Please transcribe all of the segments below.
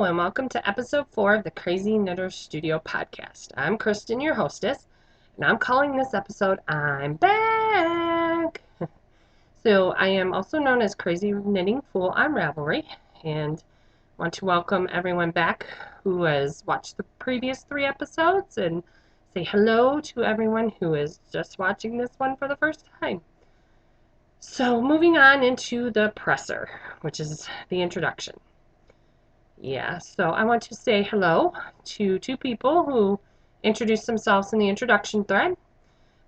and welcome to episode 4 of the Crazy Knitter Studio podcast. I'm Kristen, your hostess, and I'm calling this episode I'm Back. So, I am also known as Crazy Knitting Fool on Ravelry, and want to welcome everyone back who has watched the previous 3 episodes and say hello to everyone who is just watching this one for the first time. So, moving on into the presser, which is the introduction. Yeah, so I want to say hello to 2 people who introduced themselves in the introduction thread.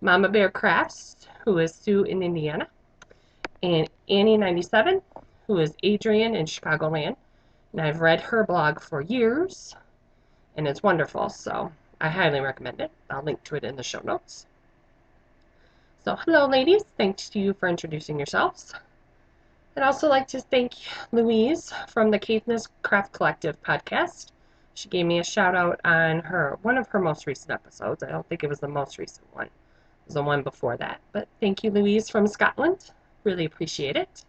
Mama Bear Crafts, who is Sue in Indiana, and Annie97, who is Adrian in Chicagoland. And I've read her blog for years, and it's wonderful, so I highly recommend it. I'll link to it in the show notes. So hello, ladies. Thanks to you for introducing yourselves. I'd also like to thank Louise from the Caithness Craft Collective podcast. She gave me a shout out on one of her most recent episodes. I don't think it was the most recent one. It was the one before that. But thank you, Louise from Scotland. Really appreciate it.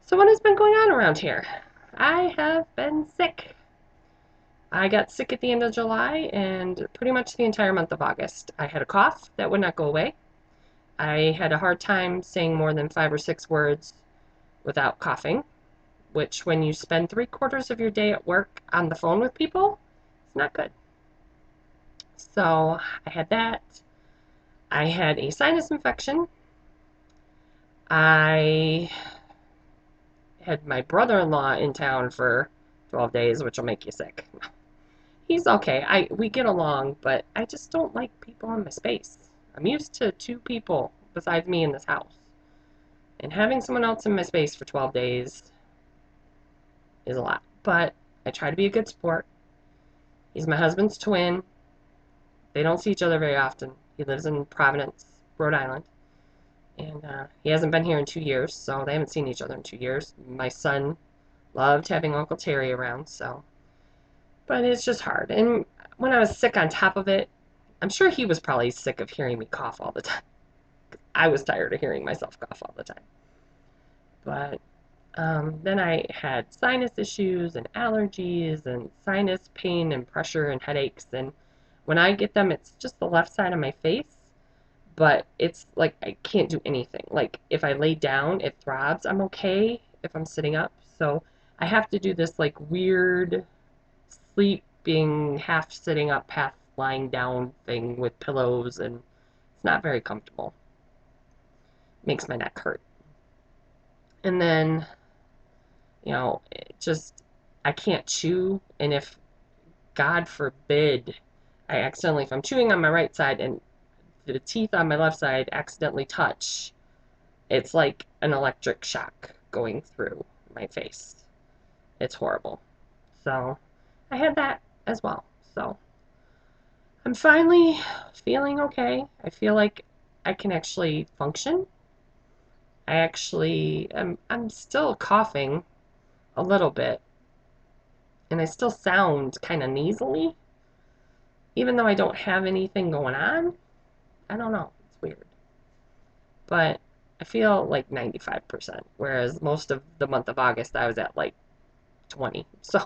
So what has been going on around here? I have been sick. I got sick at the end of July and pretty much the entire month of August. I had a cough that would not go away. I had a hard time saying more than 5 or 6 words without coughing, which when you spend 3/4 of your day at work on the phone with people, it's not good. So I had that. I had a sinus infection. I had my brother-in-law in town for 12 days, which will make you sick. He's okay. We get along, but I just don't like people in my space. I'm used to 2 people besides me in this house. And having someone else in my space for 12 days is a lot. But I try to be a good sport. He's my husband's twin. They don't see each other very often. He lives in Providence, Rhode Island. And he hasn't been here in 2 years, so they haven't seen each other in 2 years. My son loved having Uncle Terry around, so. But it's just hard. And when I was sick on top of it, I'm sure he was probably sick of hearing me cough all the time. I was tired of hearing myself cough all the time. But then I had sinus issues and allergies and sinus pain and pressure and headaches. And when I get them, it's just the left side of my face. But it's like I can't do anything. Like if I lay down, it throbs. I'm okay if I'm sitting up. So I have to do this like weird sleeping, half sitting up, half lying down thing with pillows, and it's not very comfortable. Makes my neck hurt. And then, it just, I can't chew. And if, God forbid, if I'm chewing on my right side and the teeth on my left side accidentally touch, it's like an electric shock going through my face. It's horrible. So I had that as well. So I'm finally feeling okay. I feel like I can actually function. I'm still coughing a little bit, and I still sound kind of nasally, even though I don't have anything going on. I don't know. It's weird. But I feel like 95%, whereas most of the month of August I was at like 20. So,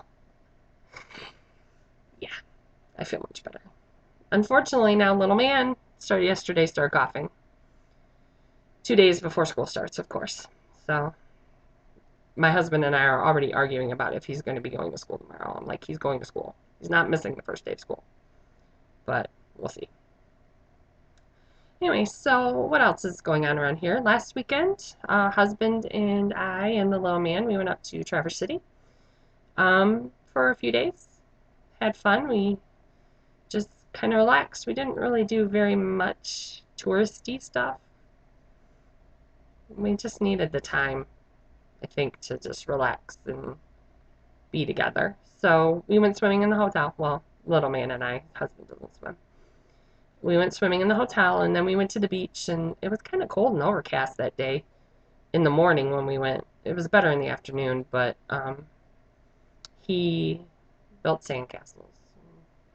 yeah, I feel much better. Unfortunately, now little man started coughing. 2 days before school starts, of course. So, my husband and I are already arguing about if he's going to be going to school tomorrow. I'm like, he's going to school. He's not missing the first day of school. But we'll see. Anyway, so what else is going on around here? Last weekend, husband and I and the little man, we went up to Traverse City for a few days. Had fun. We just kind of relaxed. We didn't really do very much touristy stuff. We just needed the time, I think, to just relax and be together. So we went swimming in the hotel. Well, little man and I, husband doesn't swim. We went swimming in the hotel, and then we went to the beach, and it was kind of cold and overcast that day in the morning when we went. It was better in the afternoon, but he built sandcastles.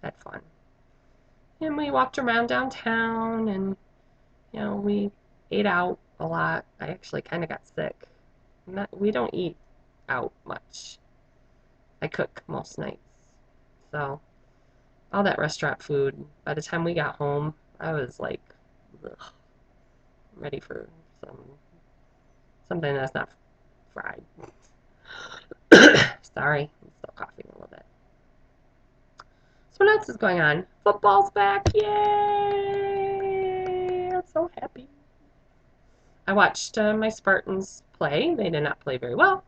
Had fun. And we walked around downtown, and, we ate out a lot. I actually kind of got sick. We don't eat out much. I cook most nights. So all that restaurant food, by the time we got home, I was like, ugh, ready for some something that's not fried. Sorry, I'm still coughing a little bit. So what else is going on? Football's back! Yay! I'm so happy. I watched my Spartans play. They did not play very well.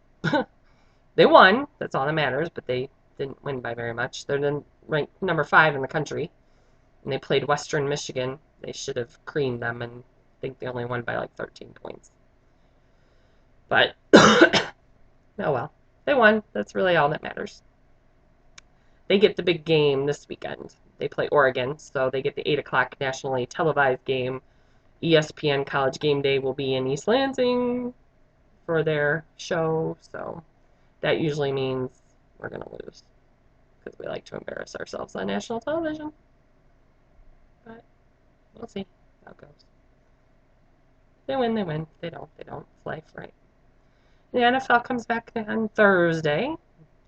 They won. That's all that matters, but they didn't win by very much. They're then ranked number 5 in the country, and they played Western Michigan. They should have creamed them, and I think they only won by like 13 points. But, oh well. They won. That's really all that matters. They get the big game this weekend. They play Oregon, so they get the 8 o'clock nationally televised game. ESPN College Game Day will be in East Lansing for their show, so that usually means we're going to lose because we like to embarrass ourselves on national television. But we'll see how it goes. They win, they win. They don't, they don't. It's life, right? The NFL comes back on Thursday.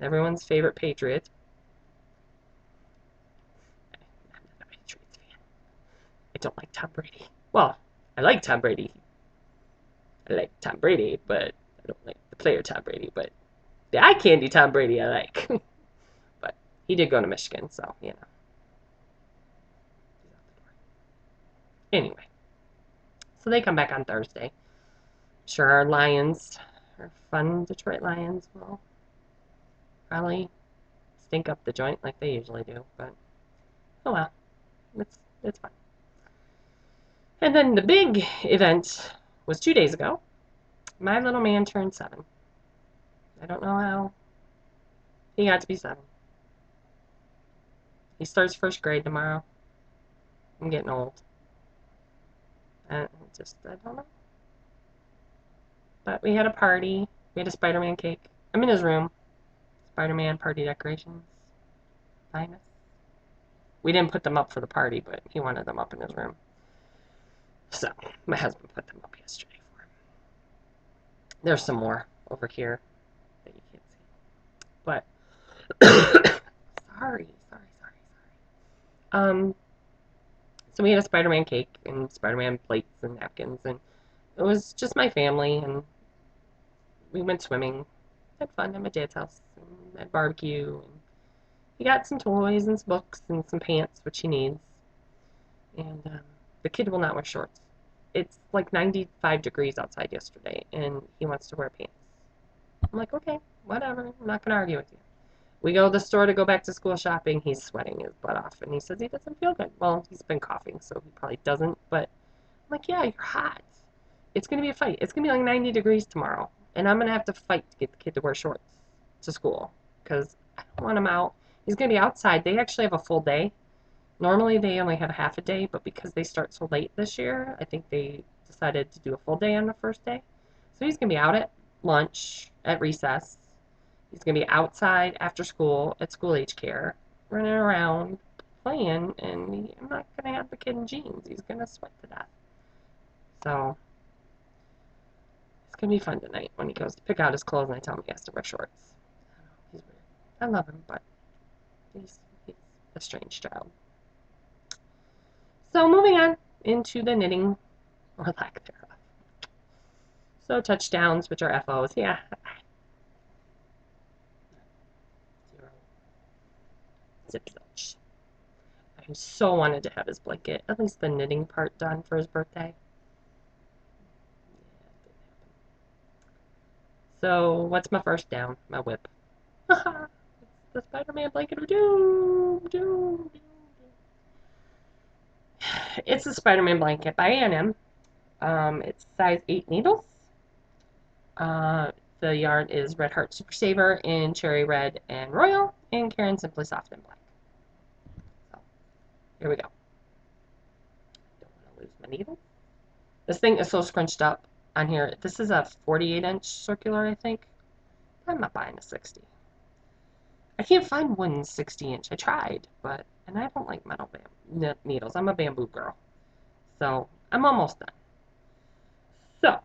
Everyone's favorite Patriot. I'm not a Patriots fan. I don't like Tom Brady. Well, I like Tom Brady. I like Tom Brady, but I don't like the player Tom Brady. But the eye candy Tom Brady I like. But he did go to Michigan, so, you know. Anyway, so they come back on Thursday. I'm sure our Lions, our fun Detroit Lions, will probably stink up the joint like they usually do. But, oh well, it's fine. And then the big event was 2 days ago. My little man turned 7. I don't know how he got to be 7. He starts first grade tomorrow. I'm getting old. I don't know. But we had a party. We had a Spider-Man cake. I'm in his room. Spider-Man party decorations. Finest. We didn't put them up for the party, but he wanted them up in his room. So, my husband put them up yesterday for him. There's some more over here that you can't see. But, sorry. So we had a Spider-Man cake and Spider-Man plates and napkins, and it was just my family, and we went swimming, had fun at my dad's house, and had barbecue, and he got some toys and some books and some pants, which he needs, and the kid will not wear shorts. It's like 95 degrees outside yesterday, and he wants to wear pants. I'm like, okay, whatever, I'm not going to argue with you. We go to the store to go back to school shopping. He's sweating his butt off, and he says he doesn't feel good. Well, he's been coughing, so he probably doesn't, but I'm like, yeah, you're hot. It's going to be a fight. It's going to be like 90 degrees tomorrow, and I'm going to have to fight to get the kid to wear shorts to school because I don't want him out. He's going to be outside. They actually have a full day. Normally, they only have half a day, but because they start so late this year, I think they decided to do a full day on the first day. So he's going to be out at lunch, at recess. He's going to be outside after school at school age care, running around, playing, and I'm not going to have the kid in jeans. He's going to sweat to death. So it's going to be fun tonight when he goes to pick out his clothes and I tell him he has to wear shorts. He's weird. I love him, but he's a strange child. So moving on into the knitting, or lack thereof. So touchdowns, which are FOs, yeah. 0. Zip zilch. I so wanted to have his blanket, at least the knitting part, done for his birthday. Yeah, so what's my first down? My whip. The Spider-Man blanket of doom. It's the Spider-Man blanket by A&M. It's size 8 needles. The yarn is Red Heart Super Saver in Cherry Red and Royal, and Caron Simply Soft and Black. So, here we go. Don't want to lose my needle. This thing is so scrunched up on here. This is a 48-inch circular, I think. I'm not buying a 60. I can't find one 60-inch. I tried, and I don't like metal needles. I'm a bamboo girl. So, I'm almost done. So,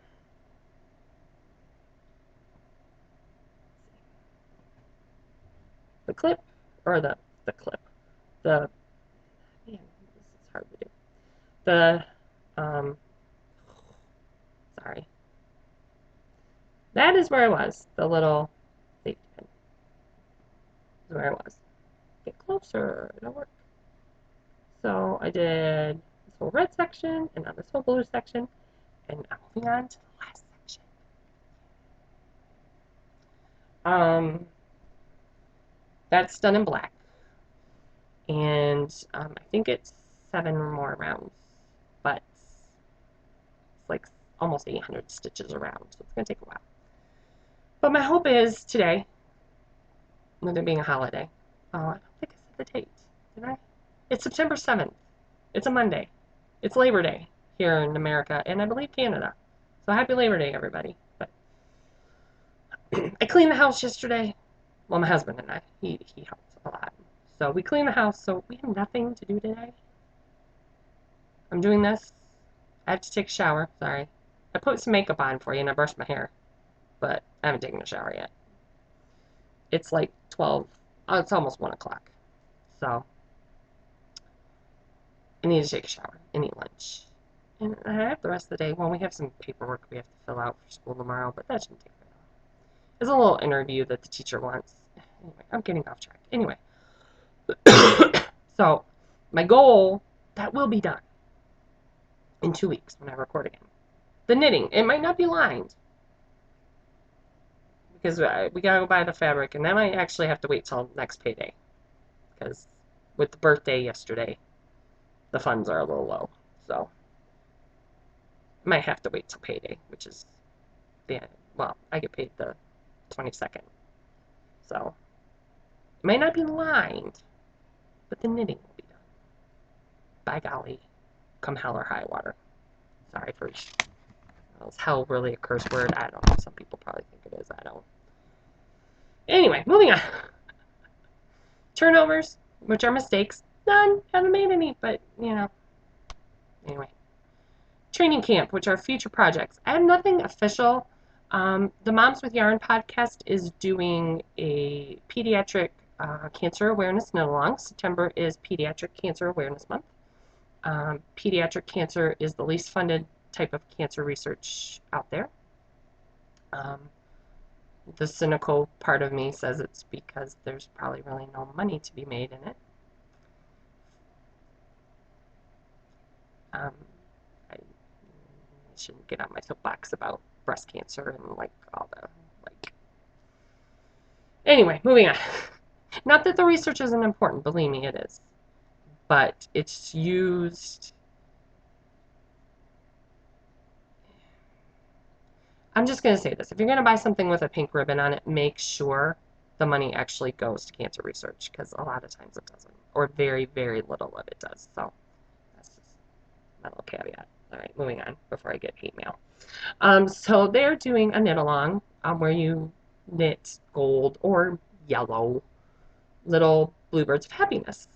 the clip, or the clip, the, man, this is hard to do. The, um, sorry. That is where I was. The little safety pin is where I was. Get closer. It'll work. So I did this whole red section and now this whole blue section, and I'm moving on to the last section. That's done in black, and I think it's 7 more rounds, but it's like almost 800 stitches around, so it's gonna take a while. But my hope is today, with it being a holiday, I don't think I said the date, did I? It's September 7th. It's a Monday. It's Labor Day here in America, and I believe Canada. So happy Labor Day, everybody. But I cleaned the house yesterday. Well, my husband and I. He helped a lot. So we cleaned the house, so we have nothing to do today. I'm doing this. I have to take a shower. Sorry. I put some makeup on for you, and I brushed my hair. But I haven't taken a shower yet. It's like 12. Oh, it's almost 1 o'clock. So I need to take a shower and eat lunch. And I have the rest of the day. Well, we have some paperwork we have to fill out for school tomorrow, but that shouldn't take very long. There's a little interview that the teacher wants. Anyway, I'm getting off track. Anyway, so my goal, that will be done in 2 weeks when I record again. The knitting, it might not be lined because we gotta go buy the fabric, and then I actually have to wait till next payday because with the birthday yesterday, the funds are a little low, so might have to wait till payday, which is well, I get paid the 22nd, so it might not be lined, but the knitting will be done. By golly, come hell or high water. Sorry for, is hell really a curse word? I don't know. Some people probably think it is. I don't. Anyway, moving on. Turnovers, which are mistakes. None. Haven't made any, but you know. Anyway. Training camp, which are future projects. I have nothing official. The Moms with Yarn podcast is doing a pediatric cancer awareness knit along. September is Pediatric Cancer Awareness Month. Pediatric cancer is the least funded type of cancer research out there. The cynical part of me says it's because there's probably really no money to be made in it. I shouldn't get on my soapbox about breast cancer and like all the like. Anyway, moving on. Not that the research isn't important, believe me, it is. But it's used. I'm just going to say this. If you're going to buy something with a pink ribbon on it, make sure the money actually goes to cancer research, because a lot of times it doesn't. Or very, very little of it does. So that's just my little caveat. All right, moving on before I get hate mail. So they're doing a knit along where you knit gold or yellow little bluebirds of happiness.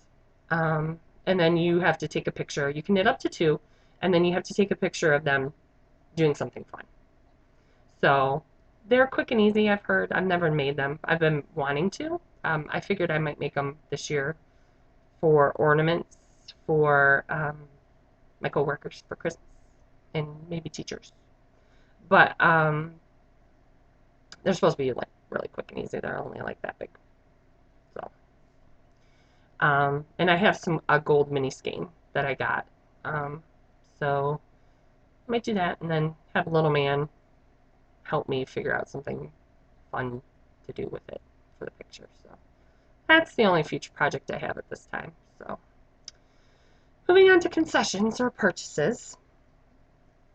And then you have to take a picture. You can knit up to 2, and then you have to take a picture of them doing something fun. So they're quick and easy, I've heard. I've never made them. I've been wanting to. I figured I might make them this year for ornaments for my coworkers for Christmas and maybe teachers. But they're supposed to be like really quick and easy. They're only like that big. So, and I have a gold mini skein that I got. So I might do that and then have a little man help me figure out something fun to do with it for the picture. So that's the only future project I have at this time. So moving on to concessions or purchases.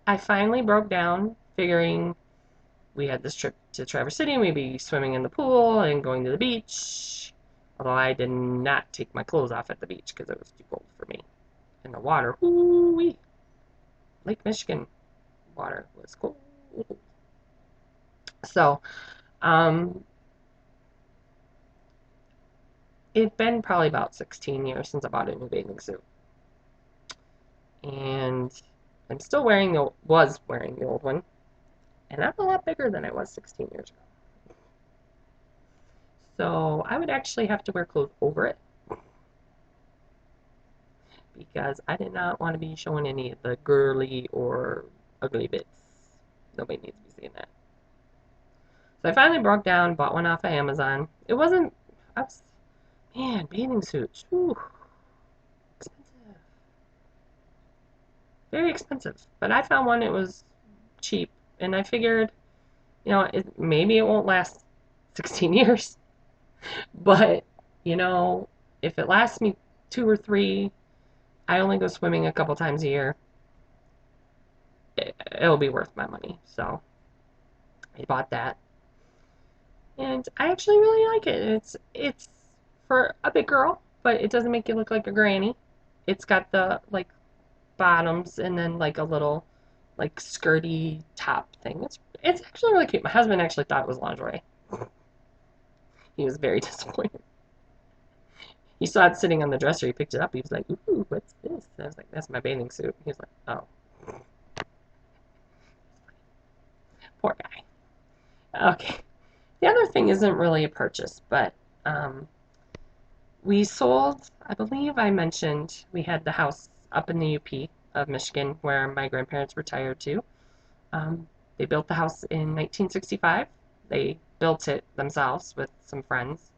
I finally broke down figuring we had this trip to Traverse City and we'd be swimming in the pool and going to the beach. Although I did not take my clothes off at the beach because it was too cold for me. And the water, ooh-wee. Lake Michigan water was cold. So, it's been probably about 16 years since I bought a new bathing suit. And I'm still was wearing the old one. And I'm a lot bigger than I was 16 years ago. So I would actually have to wear clothes over it because I did not want to be showing any of the girly or ugly bits. Nobody needs to be seeing that. So I finally broke down, bought one off of Amazon. It wasn't, I was, man, bathing suits. Whew, expensive. Very expensive. But I found one that was cheap. And I figured, maybe it won't last 16 years. But, you know, if it lasts me 2 or 3, I only go swimming a couple times a year. It'll be worth my money. So I bought that. And I actually really like it. It's for a big girl, but it doesn't make you look like a granny. It's got the like bottoms and then like a little like skirty top thing. It's actually really cute. My husband actually thought it was lingerie. He was very disappointed. He saw it sitting on the dresser. He picked it up. He was like, "Ooh, what's this?" And I was like, "That's my bathing suit." He was like, "Oh, poor guy." Okay. The other thing isn't really a purchase, but um, we sold. I believe I mentioned we had the house up in the UP of Michigan where my grandparents retired to. They built the house in 1965. They built it themselves with some friends.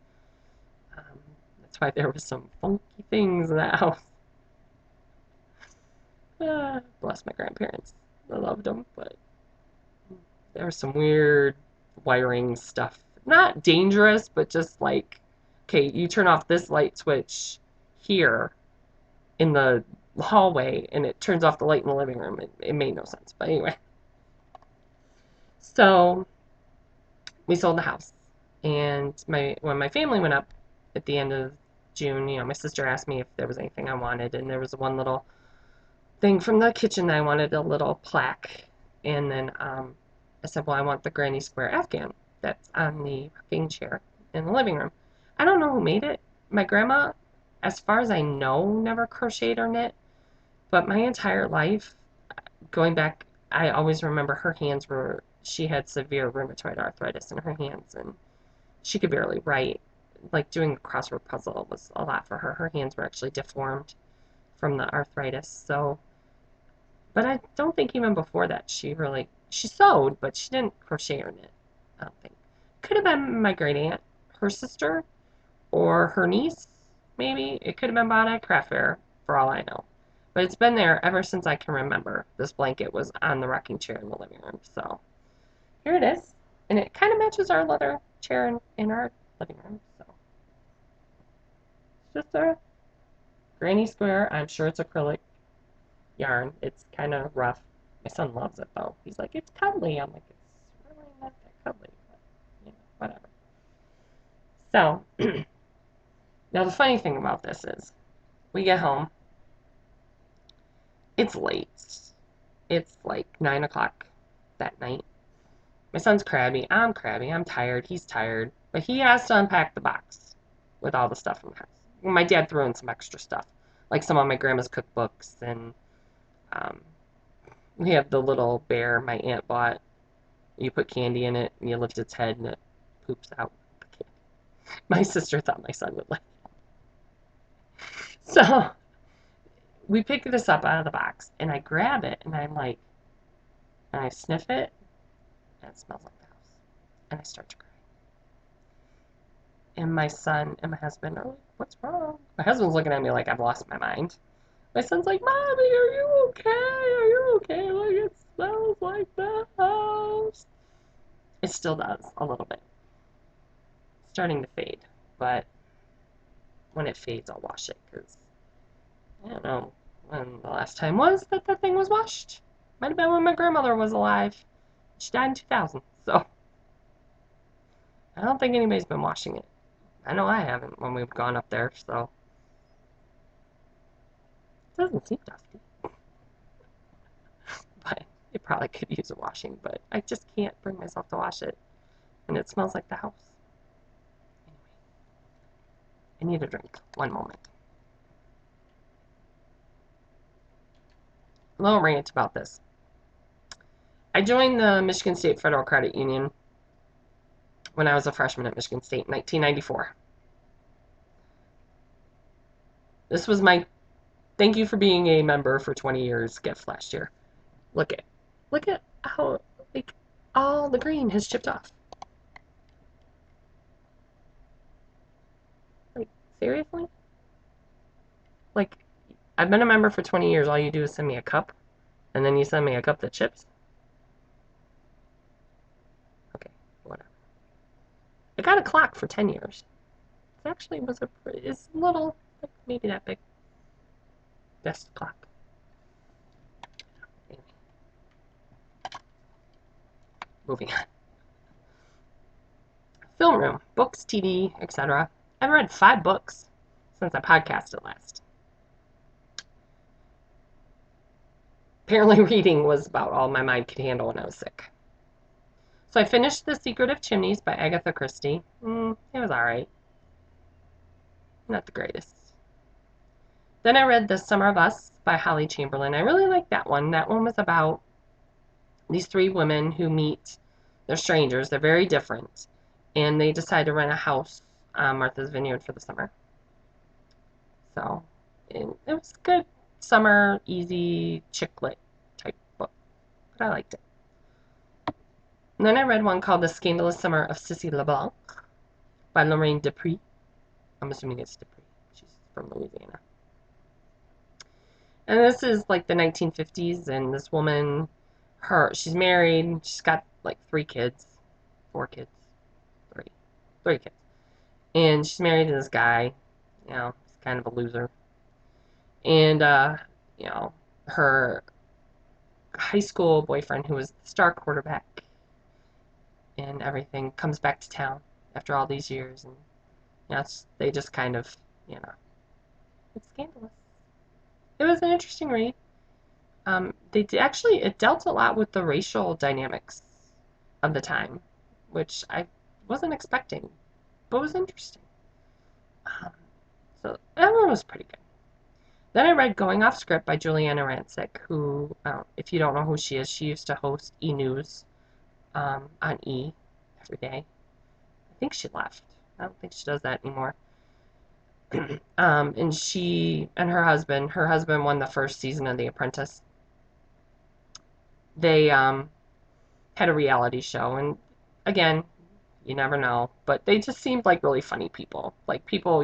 Um, that's why there was some funky things in that house. Bless my grandparents. I loved them, but there was some weird wiring stuff. Not dangerous, but just like, okay, you turn off this light switch here in the hallway and it turns off the light in the living room. It made no sense. But anyway, so we sold the house. And when my family went up at the end of June, my sister asked me if there was anything I wanted, and there was one little thing from the kitchen that I wanted, a little plaque. And then I said, well, I want the Granny Square Afghan that's on the rocking chair in the living room. I don't know who made it. My grandma, as far as I know, never crocheted or knit, but my entire life, going back, I always remember her hands she had severe rheumatoid arthritis in her hands, and she could barely write. Like doing a crossword puzzle was a lot for her. Her hands were actually deformed from the arthritis. So, but I don't think even before that she sewed, but she didn't crochet or knit. I don't think. Could have been my great aunt, her sister, or her niece, maybe. It could have been bought at a craft fair, for all I know. But it's been there ever since I can remember. This blanket was on the rocking chair in the living room. So here it is. And it kind of matches our leather chair in our living room. So it's just a granny square. I'm sure it's acrylic yarn. It's kind of rough. My son loves it though. He's like, it's cuddly. I'm like, it's really not that cuddly, but whatever. So now the funny thing about this is we get home. It's late. It's like 9 o'clock that night. My son's crabby. I'm crabby. I'm tired. He's tired. But he has to unpack the box with all the stuff in the house. Well, my dad threw in some extra stuff, like some of my grandma's cookbooks, and um, we have the little bear my aunt bought. You put candy in it, and you lift its head, and it poops out. My sister thought my son would like it. So we pick this up out of the box, and I grab it, and I'm like, and I sniff it, and it smells like the house. And I start to cry. And my son and my husband are like, what's wrong? My husband's looking at me like I've lost my mind. My son's like, Mommy, are you okay? Are you okay? Like, it smells like the house. It still does, a little bit. It's starting to fade. But when it fades, I'll wash it because I don't know when the last time was that that thing was washed. Might have been when my grandmother was alive. She died in 2000. So I don't think anybody's been washing it. I know I haven't when we've gone up there, so it doesn't seem dusty. But it probably could use a washing, but I just can't bring myself to wash it. And it smells like the house. Anyway, I need a drink. One moment. A little rant about this. I joined the Michigan State Federal Credit Union when I was a freshman at Michigan State in 1994. This was my thank you for being a member for 20 years gift last year. Look at look at how like all the green has chipped off. Like seriously? Like I've been a member for 20 years. All you do is send me a cup, and then you send me a cup that chips. Okay, whatever. I got a clock for 10 years. It actually was it's little, like maybe that big. Best clock. Anyway, moving on. Film room, books, TV, etc. I've read 5 books since I podcasted last. Apparently, reading was about all my mind could handle when I was sick. So I finished The Secret of Chimneys by Agatha Christie. It was alright. Not the greatest. Then I read The Summer of Us by Holly Chamberlain. I really liked that one. That one was about these 3 women who meet. They're strangers. They're very different. And they decide to rent a house on Martha's Vineyard for the summer. So it was good summer, easy, chick lit type book. But I liked it. And then I read one called The Scandalous Summer of Sissy LeBlanc by Lorraine Dupree. I'm assuming it's Dupree. She's from Louisiana. And this is like the 1950s, and this woman, she's married, she's got like 3 kids, 4 kids, 3 kids. And she's married to this guy, he's kind of a loser. And, her high school boyfriend, who was the star quarterback and everything, comes back to town after all these years. And, they just kind of, it's scandalous. It was an interesting read. It dealt a lot with the racial dynamics of the time, which I wasn't expecting, but was interesting. Um, so that one was pretty good. Then I read Going Off Script by Juliana Rancic, who, if you don't know who she is, she used to host E! News on E! every day. I think she left. I don't think she does that anymore. And she and her husband won the first season of The Apprentice. They had a reality show, and again, you never know, but they just seemed like really funny people, like people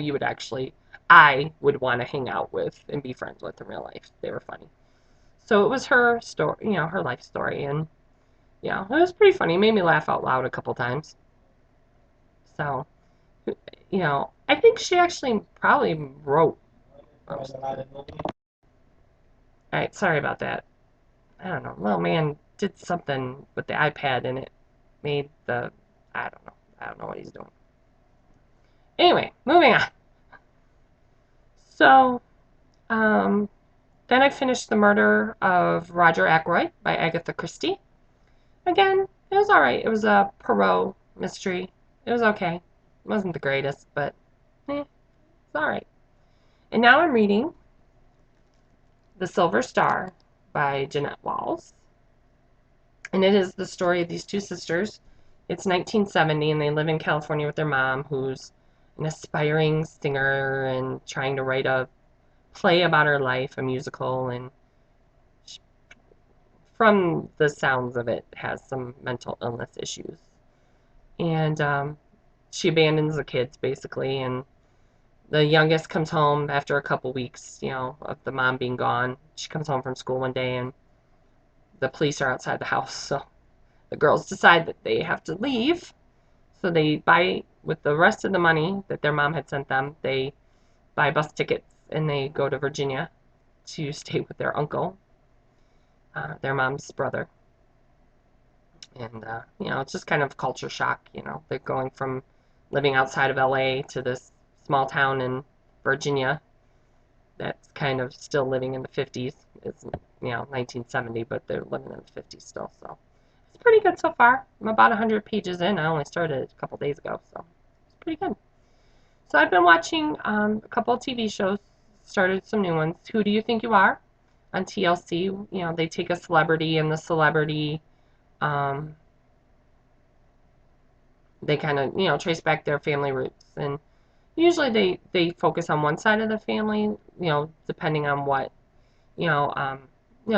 I would want to hang out with and be friends with in real life. They were funny. So it was her story, her life story, and it was pretty funny. It made me laugh out loud a couple times. So, I think she actually probably wrote. All right, sorry about that. I don't know. Little man did something with the iPad, and it made I don't know. I don't know what he's doing. Anyway, moving on. So, then I finished The Murder of Roger Ackroyd by Agatha Christie. Again, it was alright. It was a Poirot mystery. It was okay. It wasn't the greatest, but it's alright. And now I'm reading The Silver Star by Jeanette Walls. And it is the story of these 2 sisters. It's 1970, and they live in California with their mom, who's an aspiring singer and trying to write a play about her life, a musical, and from the sounds of it, has some mental illness issues. And she abandons the kids, basically, and the youngest comes home after a couple weeks, of the mom being gone. She comes home from school one day, and the police are outside the house, so the girls decide that they have to leave. So they buy, with the rest of the money that their mom had sent them, they buy bus tickets and they go to Virginia to stay with their uncle, their mom's brother. And, it's just kind of culture shock. They're going from living outside of LA to this small town in Virginia that's kind of still living in the 50s. It's, 1970, but they're living in the 50s still, so it's pretty good so far. I'm about 100 pages in. I only started a couple days ago, so it's pretty good. So I've been watching a couple of TV shows, started some new ones. Who Do You Think You Are? On TLC. They take a celebrity, and the celebrity they kind of, trace back their family roots. And usually they focus on one side of the family, depending on what, you know, um,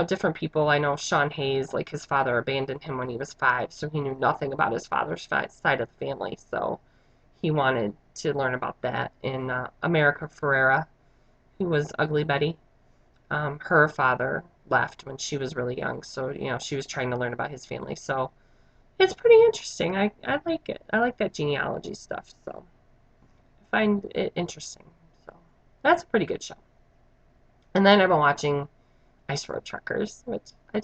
different people. I know Sean Hayes, like his father abandoned him when he was 5, so he knew nothing about his father's side of the family. So he wanted to learn about that. And America Ferrera, who was Ugly Betty, her father left when she was really young, so she was trying to learn about his family. So it's pretty interesting. I like it. I like that genealogy stuff. So I find it interesting. So that's a pretty good show. And then I've been watching Ice Road Truckers, which I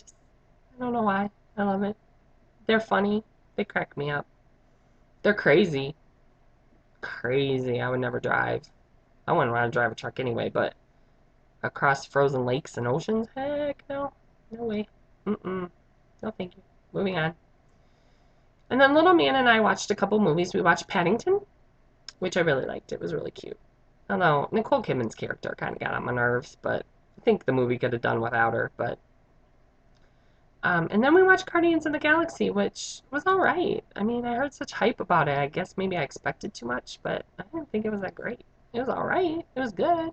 don't know why. I love it. They're funny. They crack me up. They're crazy. Crazy. I would never drive. I wouldn't want to drive a truck anyway, but across frozen lakes and oceans, heck no. No way. Mm-mm. No thank you. Moving on. And then little man and I watched a couple movies. We watched Paddington, which I really liked. It was really cute. Although Nicole Kidman's character kind of got on my nerves, but I think the movie could have done without her. But and then we watched Guardians of the Galaxy, which was all right. I mean, I heard such hype about it. I guess maybe I expected too much, but I didn't think it was that great. It was all right. It was good,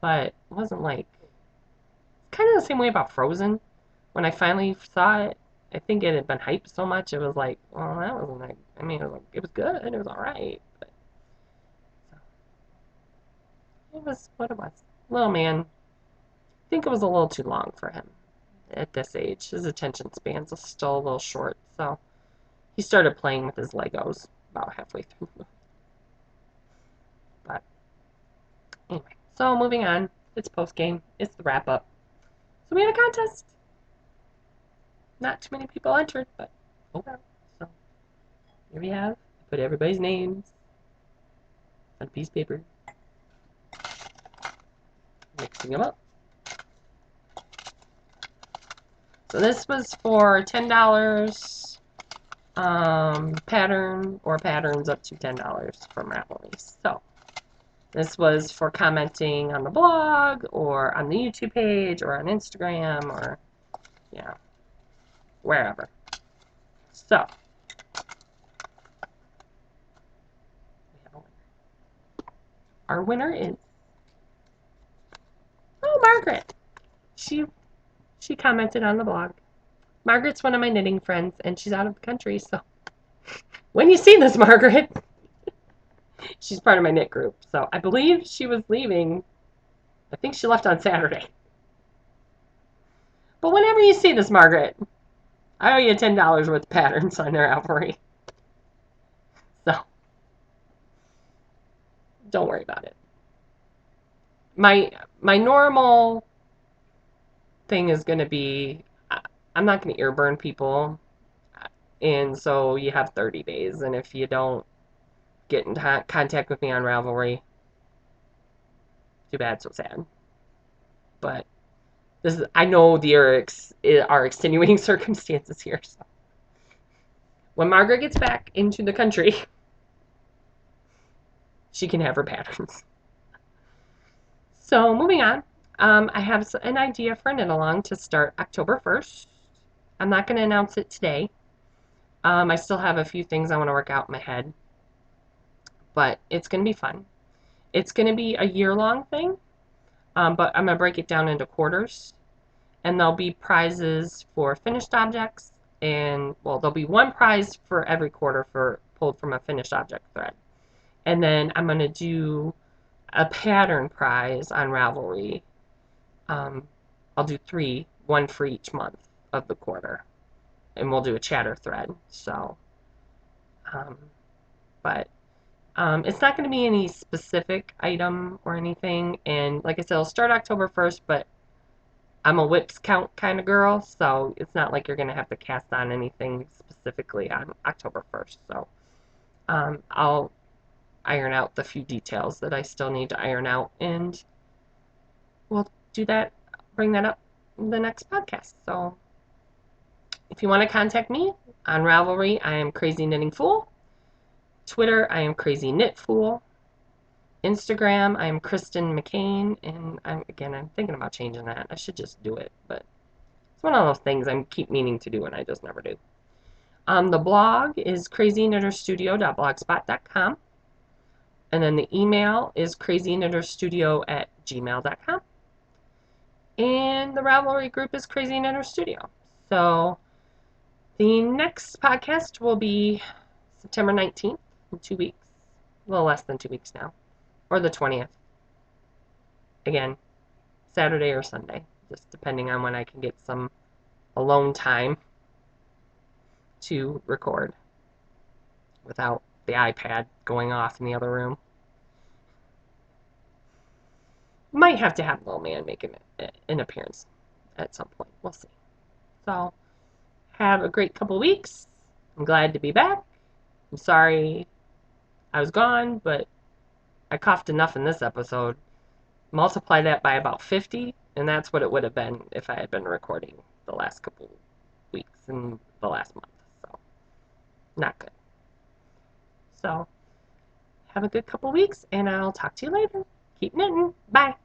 but it wasn't like kind of the same way about Frozen. When I finally saw it, I think it had been hyped so much. It was like, well, that wasn't like. I mean, it was good. It was all right, but so, it was what it was. Little man, I think it was a little too long for him at this age. His attention span's still a little short, so he started playing with his Legos about halfway through. But anyway, so moving on. It's post game. It's the wrap up. So we had a contest. Not too many people entered, but oh well. So here we have. Put everybody's names on a piece of paper. Mixing them up. So this was for $10 pattern or patterns up to $10 from Ravelry. So this was for commenting on the blog or on the YouTube page or on Instagram or wherever. So our winner is Margaret. She commented on the blog. Margaret's one of my knitting friends, and she's out of the country, so when you see this, Margaret, she's part of my knit group. So I believe she was leaving. I think she left on Saturday. But whenever you see this, Margaret, I owe you $10 worth of patterns on their Ravelry. So don't worry about it. My normal thing is going to be I'm not going to ear burn people, and so you have 30 days, and if you don't get in contact with me on Ravelry, too bad, so sad. But I know there are extenuating circumstances here. So when Margaret gets back into the country, she can have her patterns. So moving on, I have an idea for a knit along to start October 1st. I'm not going to announce it today. I still have a few things I want to work out in my head, but it's going to be fun. It's going to be a year-long thing, but I'm going to break it down into quarters, and there'll be prizes for finished objects, and well, there'll be one prize for every quarter for pulled from a finished object thread. And then I'm going to do a pattern prize on Ravelry. I'll do 3, one for each month of the quarter, and we'll do a chatter thread. So, but it's not going to be any specific item or anything. And like I said, it'll start October 1st, but I'm a whips count kind of girl, so it's not like you're going to have to cast on anything specifically on October 1st. So I'll iron out the few details that I still need to iron out, and we'll do that, bring that up in the next podcast. So if you want to contact me on Ravelry, I am Crazy Knitting Fool. Twitter, I am Crazy Knit Fool. Instagram, I am Kristen McCain, and I'm thinking about changing that. I should just do it, but it's one of those things I keep meaning to do and I just never do. The blog is crazyknitterstudio.blogspot.com. And then the email is crazyknitterstudio@gmail.com. And the Ravelry group is Crazy Knitter Studio. So the next podcast will be September 19th, in 2 weeks. A little less than 2 weeks now. Or the 20th. Again, Saturday or Sunday, just depending on when I can get some alone time to record without the iPad going off in the other room. Might have to have Little Man make an appearance at some point. We'll see. So, have a great couple weeks. I'm glad to be back. I'm sorry I was gone, but I coughed enough in this episode. Multiply that by about 50, and that's what it would have been if I had been recording the last couple weeks and the last month. So, not good. So, have a good couple weeks, and I'll talk to you later. Keep knitting. Bye.